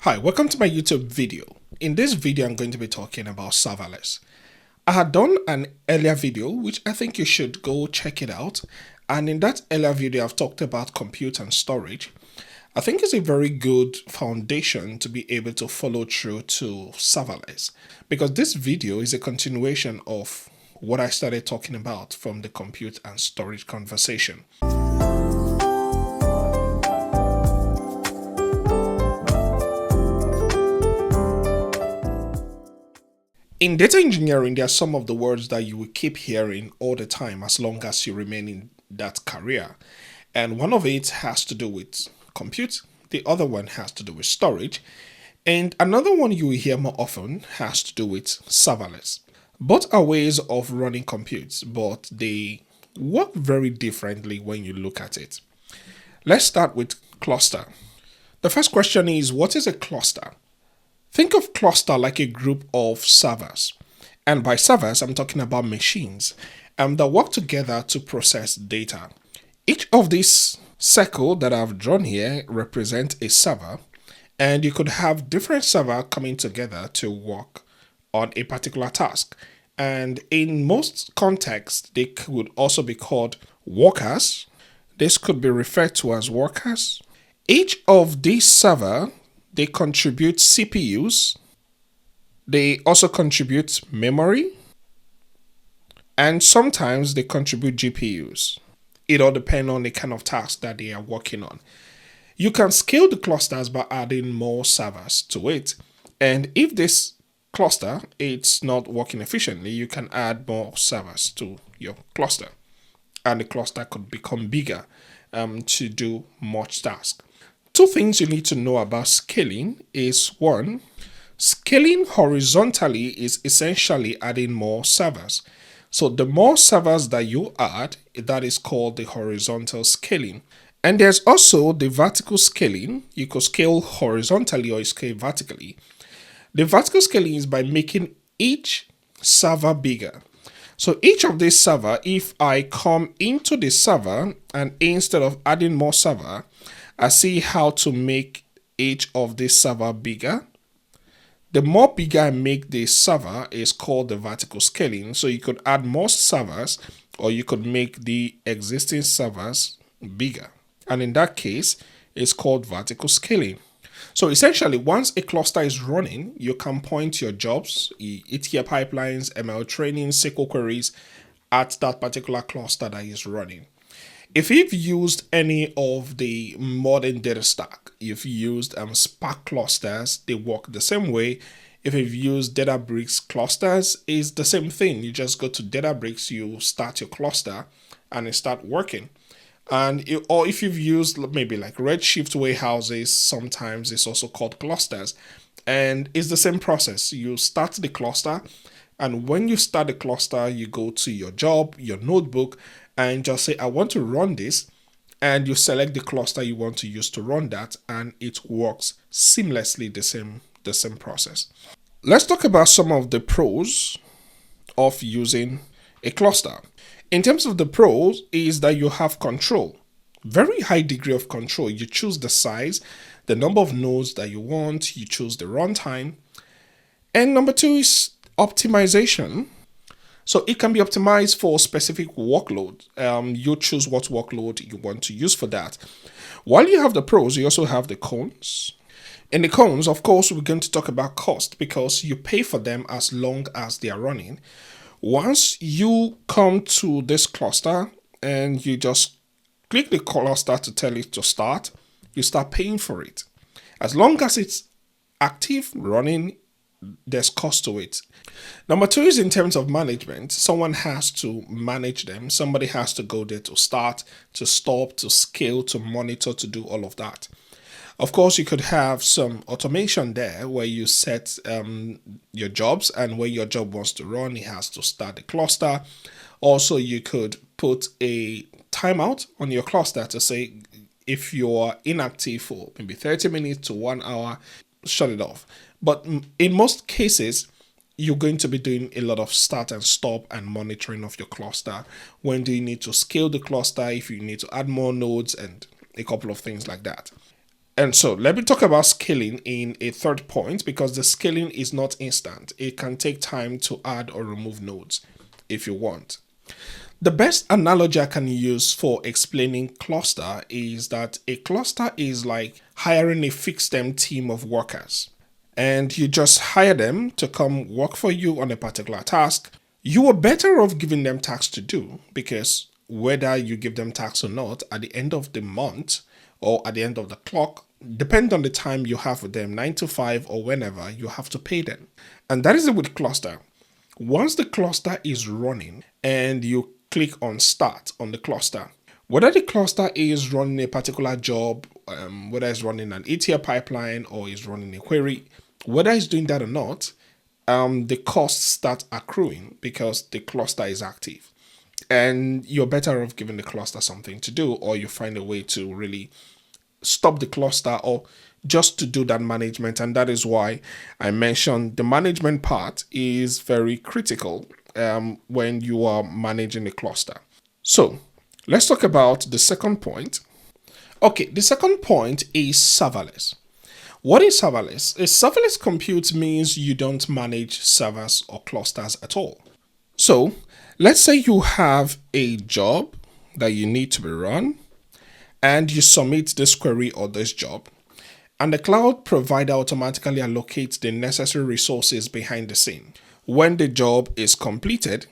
Hi, welcome to my YouTube video. In this video, I'm going to be talking about serverless. I had done an earlier video, which I think you should go check it out. And in that earlier video, I've talked about compute and storage. I think it's a very good foundation to be able to follow through to serverless, because this video is a continuation of what I started talking about from the compute and storage conversation. In data engineering, there are some of the words that you will keep hearing all the time as long as you remain in that career. And one of it has to do with compute, the other one has to do with storage, and another one you will hear more often has to do with serverless. Both are ways of running compute, but they work very differently when you look at it. Let's start with cluster. The first question is, what is a cluster? Think of cluster like a group of servers. And by servers, I'm talking about machines that work together to process data. Each of these circles that I've drawn here represent a server, and you could have different servers coming together to work on a particular task. And in most contexts, they could also be called workers. This could be referred to as workers. Each of these servers, they contribute CPUs, they also contribute memory, and sometimes they contribute GPUs. It all depends on the kind of task that they are working on. You can scale the clusters by adding more servers to it, and if this cluster it's not working efficiently, you can add more servers to your cluster, and the cluster could become bigger to do much tasks. Two things you need to know about scaling is, one, scaling horizontally is essentially adding more servers. So the more servers that you add, that is called the horizontal scaling. And there's also the vertical scaling. You could scale horizontally or scale vertically. The vertical scaling is by making each server bigger. So each of these server, if I come into the server and instead of adding more server, I see how to make each of these server bigger. The more bigger I make the server is called the vertical scaling. So you could add more servers or you could make the existing servers bigger. And in that case, it's called vertical scaling. So essentially, once a cluster is running, you can point your jobs, ETL pipelines, ML training, SQL queries at that particular cluster that is running. If you've used any of the modern data stack, you've used Spark clusters, they work the same way. If you've used Databricks clusters, it's the same thing. You just go to Databricks, you start your cluster, and it start working. Or if you've used maybe like Redshift warehouses, sometimes it's also called clusters. And it's the same process. You start the cluster, and when you start the cluster, you go to your job, your notebook, and just say, I want to run this, and you select the cluster you want to use to run that, and it works seamlessly the same process. Let's talk about some of the pros of using a cluster. In terms of the pros is that you have control, very high degree of control. You choose the size, the number of nodes that you want, you choose the runtime. And number two is optimization. So it can be optimized for specific workload. You choose what workload you want to use for that. While you have the pros, you also have the cons. In the cons, of course, we're going to talk about cost because you pay for them as long as they are running. Once you come to this cluster and you just click the cluster to tell it to start, you start paying for it. As long as it's active, running, there's cost to it. Number two is in terms of management. Someone has to manage them. Somebody has to go there to start, to stop, to scale, to monitor, to do all of that. Of course, you could have some automation there where you set your jobs, and when your job wants to run, it has to start the cluster. Also, you could put a timeout on your cluster to say if you're inactive for maybe 30 minutes to 1 hour, shut it off. But in most cases, you're going to be doing a lot of start and stop and monitoring of your cluster. When do you need to scale the cluster, if you need to add more nodes, and a couple of things like that. And so let me talk about scaling in a third point, because the scaling is not instant. It can take time to add or remove nodes if you want. The best analogy I can use for explaining cluster is that a cluster is like hiring a fixed term team of workers, and you just hire them to come work for you on a particular task. You are better off giving them tasks to do, because whether you give them tasks or not, at the end of the month or at the end of the clock, depend on the time you have with them, 9 to 5 or whenever, you have to pay them. And that is it with cluster. Once the cluster is running and you click on start on the cluster, whether the cluster is running a particular job, whether it's running an ETL pipeline or is running a query, whether it's doing that or not, the costs start accruing because the cluster is active. And you're better off giving the cluster something to do, or you find a way to really stop the cluster or just to do that management. And that is why I mentioned the management part is very critical when you are managing a cluster. So let's talk about the second point. Okay, the second point is serverless. What is serverless? A serverless compute means you don't manage servers or clusters at all. So let's say you have a job that you need to be run, and you submit this query or this job, and the cloud provider automatically allocates the necessary resources behind the scene. When the job is completed,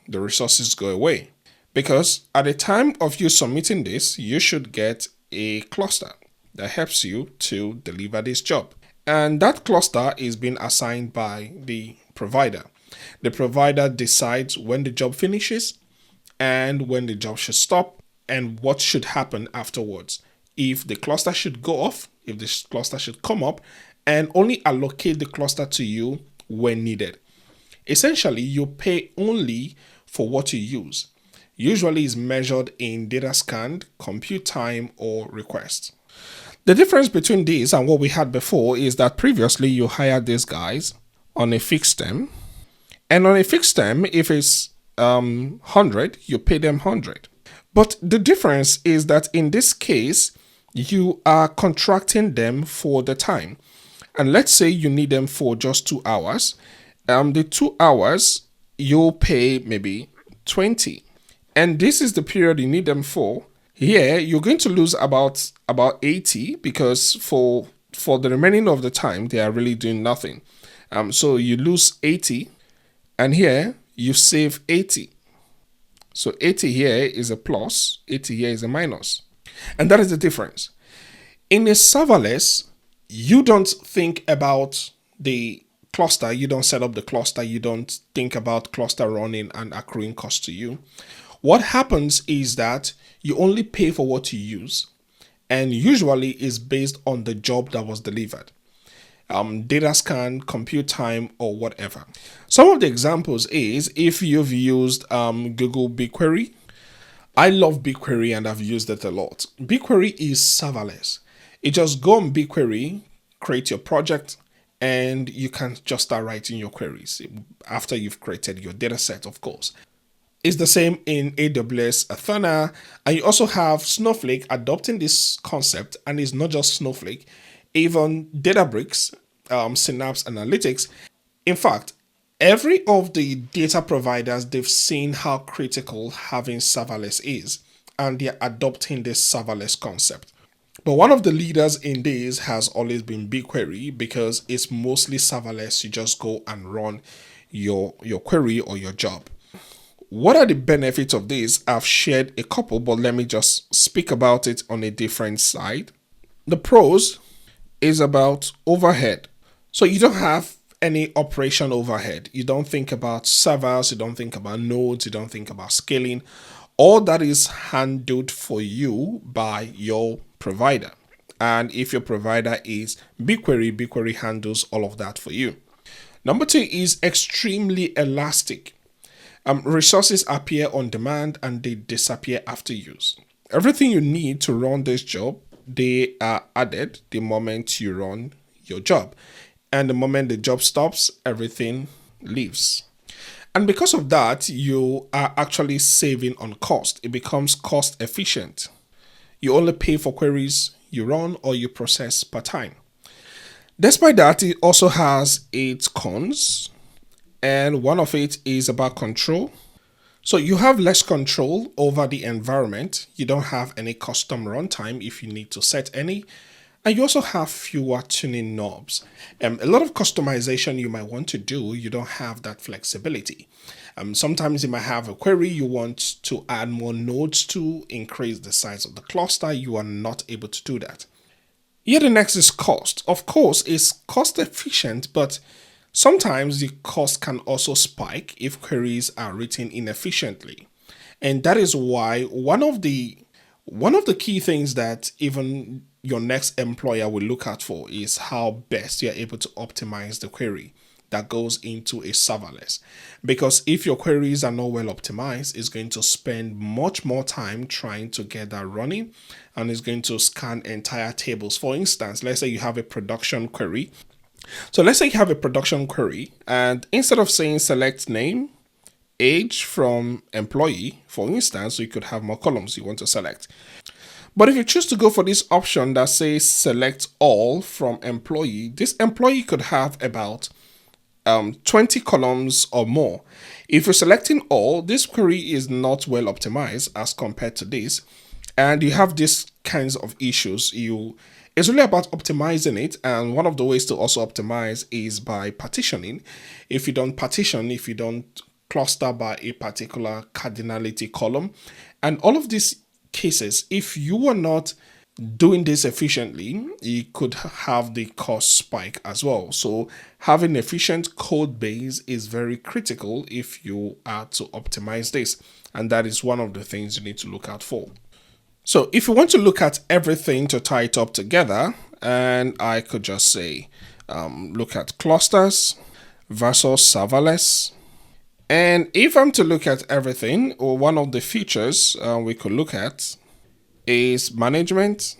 the resources go away, because at the time of you submitting this, you should get a cluster that helps you to deliver this job. And that cluster is being assigned by the provider. The provider decides when the job finishes and when the job should stop and what should happen afterwards. If the cluster should go off, if the cluster should come up, and only allocate the cluster to you when needed. Essentially, you pay only for what you use. Usually is measured in data scanned, compute time, or request. The difference between this and what we had before is that previously you hired these guys on a fixed term, and on a fixed term, if it's 100, you pay them 100. But the difference is that in this case, you are contracting them for the time. And let's say you need them for just 2 hours. The 2 hours, you'll pay maybe 20. And this is the period you need them for. Here, you're going to lose about 80, because for the remaining of the time, they are really doing nothing. So you lose 80, and here you save 80. So 80 here is a plus, 80 here is a minus. And that is the difference. In a serverless, you don't think about the cluster, you don't set up the cluster, you don't think about cluster running and accruing costs to you. What happens is that you only pay for what you use, and usually is based on the job that was delivered. Data scan, compute time, or whatever. Some of the examples is if you've used Google BigQuery. I love BigQuery and I've used it a lot. BigQuery is serverless. You just go on BigQuery, create your project, and you can just start writing your queries after you've created your data set, of course. It's the same in AWS Athena, and you also have Snowflake adopting this concept, and it's not just Snowflake, even Databricks, Synapse Analytics. In fact, every of the data providers, they've seen how critical having serverless is, and they're adopting this serverless concept. But one of the leaders in this has always been BigQuery, because it's mostly serverless. You just go and run your query or your job. What are the benefits of this? I've shared a couple, but let me just speak about it on a different side. The pros is about overhead. So you don't have any operation overhead. You don't think about servers, you don't think about nodes, you don't think about scaling. All that is handled for you by your provider. And if your provider is BigQuery, BigQuery handles all of that for you. Number 2 is extremely elastic. Resources appear on demand and they disappear after use. Everything you need to run this job, they are added the moment you run your job. And the moment the job stops, everything leaves. And because of that, you are actually saving on cost. It becomes cost efficient. You only pay for queries you run or you process per time. Despite that, it also has its cons, and one of it is about control. So you have less control over the environment. You don't have any custom runtime if you need to set any. And you also have fewer tuning knobs. A lot of customization you might want to do, you don't have that flexibility. Sometimes you might have a query you want to add more nodes to, increase the size of the cluster. You are not able to do that. Here the next is cost. Of course, it's cost efficient, but sometimes the cost can also spike if queries are written inefficiently. And that is why one of the key things that even your next employer will look out for is how best you're able to optimize the query that goes into a serverless. Because if your queries are not well optimized, it's going to spend much more time trying to get that running, and it's going to scan entire tables. For instance, let's say you have a production query. So let's say you have a production query, and instead of saying select name, age from employee, for instance, you could have more columns you want to select. But if you choose to go for this option that says select all from employee, this employee could have about 20 columns or more. If you're selecting all, this query is not well optimized as compared to this, and you have these kinds of issues. It's really about optimizing it, and one of the ways to also optimize is by partitioning. If you don't partition, if you don't cluster by a particular cardinality column, and all of these cases, if you are not doing this efficiently, you could have the cost spike as well. So having efficient code base is very critical if you are to optimize this, and that is one of the things you need to look out for. So if you want to look at everything to tie it up together, and I could just say look at clusters versus serverless. And if I'm to look at everything, or one of the features we could look at is management.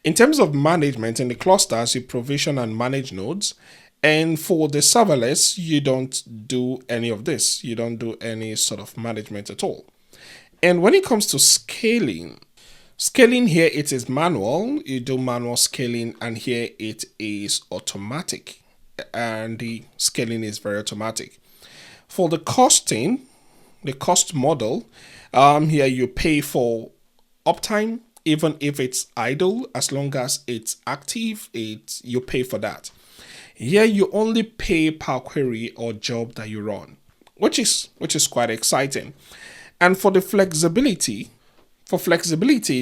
In terms of management, in the clusters, you provision and manage nodes. And for the serverless, you don't do any of this. You don't do any sort of management at all. And when it comes to scaling here, it is manual. You do manual scaling, and here it is automatic. And the scaling is very automatic. For the costing, the cost model, here you pay for uptime, even if it's idle. As long as it's active, you pay for that. Here you only pay per query or job that you run, which is quite exciting. And for the flexibility,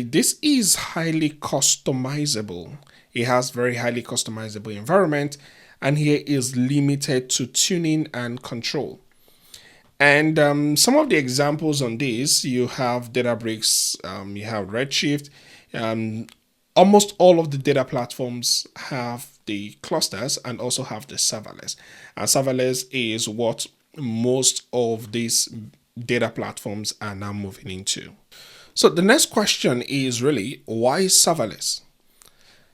this is highly customizable. It has very highly customizable environment, and here is limited to tuning and control. And some of the examples on this, you have Databricks, you have Redshift. Almost all of the data platforms have the clusters and also have the serverless. And serverless is what most of these data platforms are now moving into. So the next question is really, why serverless?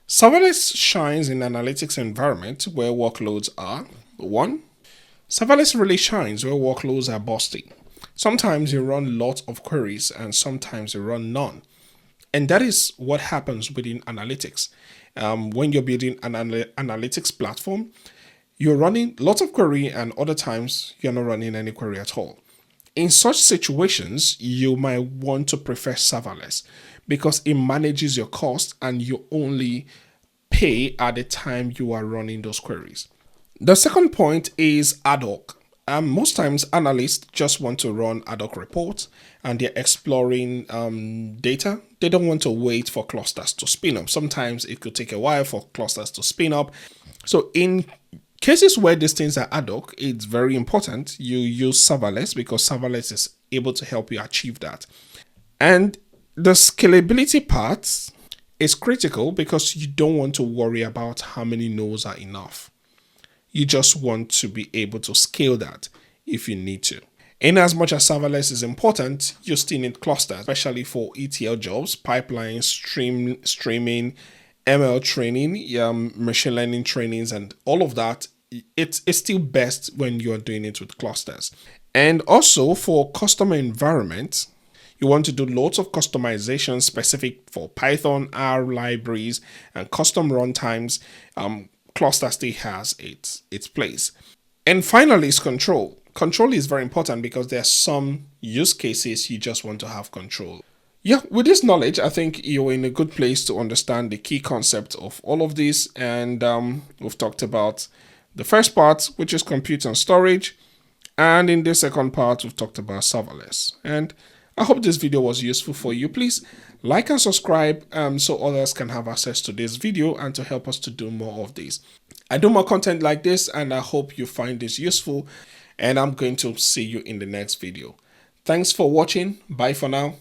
Serverless shines in analytics environment where workloads are. One, serverless really shines where workloads are bursting. Sometimes you run lots of queries and sometimes you run none. And that is what happens within analytics. When you're building an analytics platform, you're running lots of query and other times you're not running any query at all. In such situations, you might want to prefer serverless because it manages your cost and you only pay at the time you are running those queries. The second point is ad hoc. Most times analysts just want to run ad hoc reports and they're exploring data. They don't want to wait for clusters to spin up. Sometimes it could take a while for clusters to spin up. So in cases where these things are ad hoc, it's very important you use serverless because serverless is able to help you achieve that. And the scalability part is critical because you don't want to worry about how many nodes are enough. You just want to be able to scale that if you need to. In as much as serverless is important, you still need clusters, especially for ETL jobs, pipelines, streaming, ML training, machine learning trainings, and all of that. It's still best when you're doing it with clusters. And also for customer environment, You want to do lots of customization specific for Python, R libraries, and custom runtimes. Cluster still has its place. And finally is control. Control is very important because there are some use cases you just want to have control. Yeah, with this knowledge, I think you're in a good place to understand the key concept of all of this. And we've talked about the first part, which is compute and storage. And in the second part, we've talked about serverless. And I hope this video was useful for you. Please like and subscribe so others can have access to this video and to help us to do more of this. I do more content like this, and I hope you find this useful. And I'm going to see you in the next video. Thanks for watching. Bye for now.